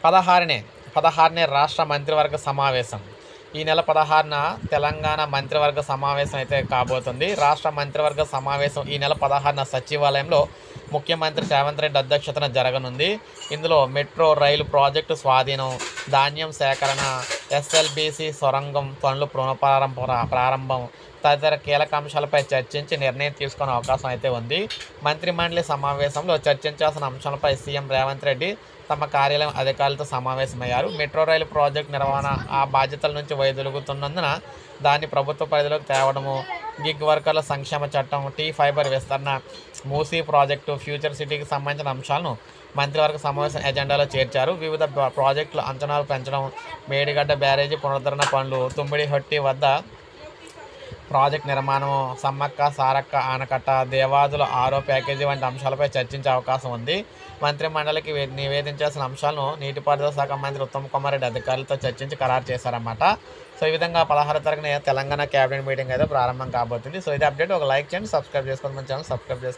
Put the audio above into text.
పదహారునే రాష్ట్ర మంత్రివర్గ సమావేశం. ఈ నెల 16న తెలంగాణ మంత్రివర్గ సమావేశం అయితే కాబోతుంది. రాష్ట్ర మంత్రివర్గ సమావేశం ఈ నెల 16న సచివాలయంలో ముఖ్యమంత్రి రేవంత్ రెడ్డి అధ్యక్షతన జరగనుంది. ఇందులో మెట్రో రైలు ప్రాజెక్టు స్వాధీనం, ధాన్యం సేకరణ, ఎస్ఎల్బీసీ సొరంగం పనులు ప్రారంభం తదితర కీలక అంశాలపై చర్చించి నిర్ణయం తీసుకునే అవకాశం అయితే ఉంది. మంత్రిమండలి సమావేశంలో చర్చించాల్సిన అంశాలపై సీఎం రేవంత్ రెడ్డి తమ కార్యాలయం అధికారులతో సమావేశమయ్యారు. మెట్రో రైలు ప్రాజెక్టు నిర్వహణ ఆ బాధ్యతల నుంచి వైదొలుగుతున్నందున దాన్ని ప్రభుత్వ పరిధిలోకి తేవడము, గిగ్ వర్కర్ల సంక్షేమ చట్టం, టీ ఫైబర్ విస్తరణ, మూసీ ప్రాజెక్టు, ఫ్యూచర్ సిటీకి సంబంధించిన అంశాలను మంత్రివర్గ సమావేశం ఎజెండాలో చేర్చారు. వివిధ ప్రాజెక్టుల అంచనాలు పెంచడం, మేడిగడ్డ బ్యారేజీ పునరుద్ధరణ పనులు, తుమ్మిడిహొట్టి వద్ద ప్రాజెక్ట్ నిర్మాణం, సమ్మక్క సారక్క ఆనకట్ట, దేవాదుల ఆరో ప్యాకేజీ వంటి అంశాలపై చర్చించే అవకాశం ఉంది. మంత్రి మండలికి నివేదించాల్సిన అంశాలను నీటిపారుదల శాఖ మంత్రి ఉత్తమ్ కుమార్ రెడ్డి అధికారులతో చర్చించి ఖరారు చేశారన్నమాట. సో ఈ విధంగా 16వ తారీఖున తెలంగాణ క్యాబినెట్ మీటింగ్ అయితే ప్రారంభం కాబోతుంది. సో ఇది అప్డేట్. ఒక లైక్ చేయండి, సబ్స్క్రైబ్ చేసుకోండి, మన ఛానల్ సబ్స్క్రైబ్ చేసుకోండి.